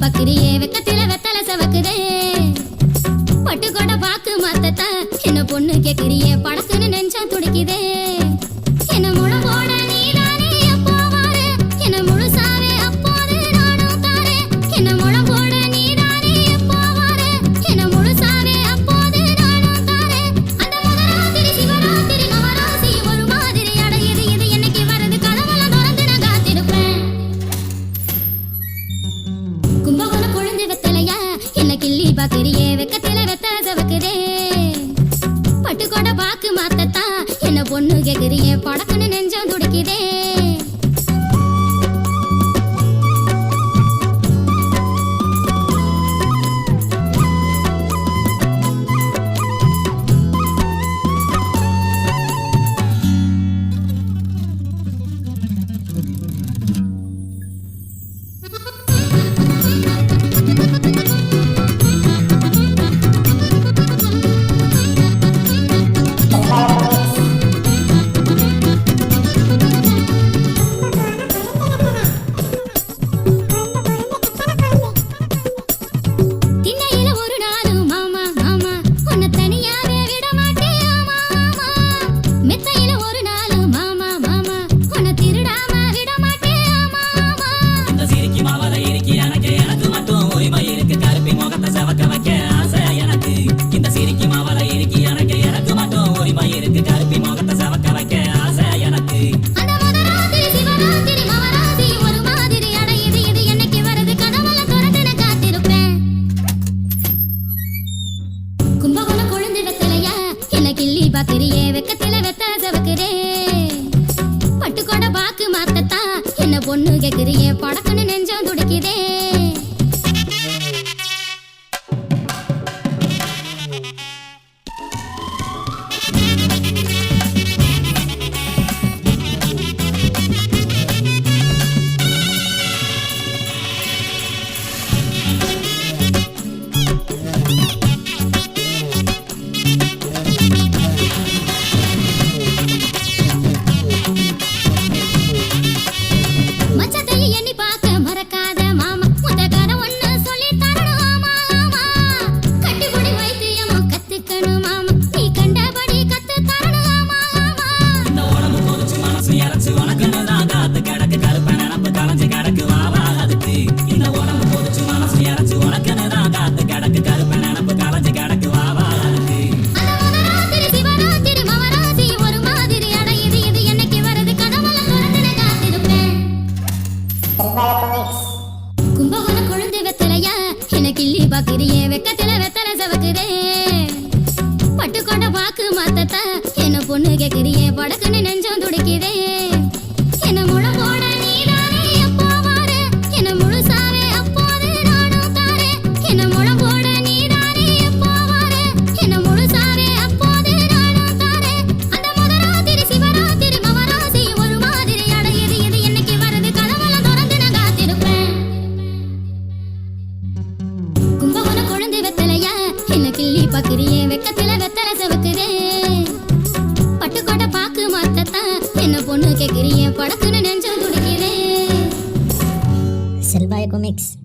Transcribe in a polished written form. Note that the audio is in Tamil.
பக்கிரியே வெக்கத்தில வெத்தல சவக்குதே பட்டு கொட பாக்கு மாத்தத்தா என்ன பொண்ணு கேக்குறியே படக்குன்னு நெஞ்சம் துடிக்குதே என்ன முழவோட நீதானே எப்போ வாரே என்ன முழுசாவே அப்போது நானும் தாரே என்ன முழவோட நீதானே எப்போ வாரே என்ன முழுசாவே அப்போது நானும் தாரே அந்த முதராத்திரி சிவராத்திரி நவராசி ஒரு மாதிரி அடையுது இது என்னைக்கு வருது கதவெல்லாம் திறந்து நான் காத்திருப்பேன் கும்பகோண கொழுந்து வெத்தலையா என்ன கிள்ளி பாக்குறியே வெக்கத்தில வெத்தல சவக்குதே பட்டு கொட பாக்கு மாத்தத்தா என்ன பொண்ணு கேக்குறியே படக்குன்னு நெஞ்சம் துடிக்குதே திண்ணையில ஒரு நாளும் மாமா மாமா உன்னை தனியாவே விட மாட்டேன் ஆமா ஆமா மெத்தையில ஒரு நாளும் மாமா மாமா உன்னை திருடாம விட மாட்டேன் ஆமா ஆமா இந்த சிரிக்கி மாவல இருக்கி எனக்கு மட்டும் உரிமை இருக்கு கருப்பி முகத்தை செவக்க வைக்க ஆசை எனக்கு இந்த சிரிக்கி மாவல இருக்கி எனக்கு மட்டும் உரிமை இருக்கு கருப்பி முகத்தை செவக்க வைக்க ஆசை எனக்கு அந்த முதராத்திரி சிவராத்திரி நவராசி ஒரு மாதிரி அடையுது இது என்னைக்கு வருது கதவெல்லாம் திறந்து நான் காத்திருப்பேன் கும்பகோண கொழுந்து வெத்தலையா என்ன கிள்ளி பாக்குறியே வெக்கத்தில வெத்தல சவக்குதே பட்டு கொட பாக்கு மாத்தத்தா என்ன பொண்ணு கேக்குறியே படக்குன்னு நெஞ்சம் துடிக்குதே மச்சத்தையை எண்ணி பார்க்க மறக்காத மாமா முத கதை ஒண்ணு சொல்லி தரணும் ஆமா ஆமா கட்டிப்புடி வைத்தியமோ கத்துக்கணும் மாமா நீ கண்டபடி கத்து தரணும் ஆமா ஆமா இந்த உடம்பு கொதிச்சு மனசு இறச்சு உனக்குன்னு தான் காத்து கிடக்கு கருப்ப நினப்பு களைஞ்சு கிடக்கு வாவா அதுக்கு இந்த உடம்பு கொதிச்சு மனசு இறச்சு உனக்குன்னு தான் காத்து கிடக்கு கருப்ப நினப்பு களைஞ்சு கிடக்கு வாவா அதுக்கு அந்த முதராத்திரி சிவராத்திரி நவராசி ஒரு மாதிரி அடையுது இது என்னைக்கு வருது கதவெல்லாம் திறந்து நான் காத்திருப்பேன் கும்பகோண கொழுந்து வெத்தலையா என்ன கிள்ளி பாக்குறியே வெக்கத்தில வெத்தல சவக்குதே பட்டு கொண்ட பாக்கு மாத்தத்தா என்ன பொண்ணு கேக்குறியே படக்குன்னு நெஞ்சம் துடிக்குதே என்ன முழவோட நீதானே எப்போ வாரே என்ன முழுசாவே அப்போது நானும் தாரே என்ன முழவோட நீதானே எப்போ வாரே என்ன முழுசாவே அப்போது நானும் தாரே அந்த முதராத்திரி சிவராத்திரி நவராசி ஒரு மாதிரி அடையுது இது என்னைக்கு வருது கதவெல்லாம் திறந்து நான் காத்திருப்பேன் கும்பகோண கொழுந்து வெத்தலையா என்ன கிள்ளி பாக்குறியே வெக்கத்தில வெத்தல சவக்குதே பட்டு கொட பாக்கு மாத்தத்தா என்ன பொண்ணு கேக்குறியே படக்குன்னு நெஞ்சம் துடிக்குதே Silvia Comics.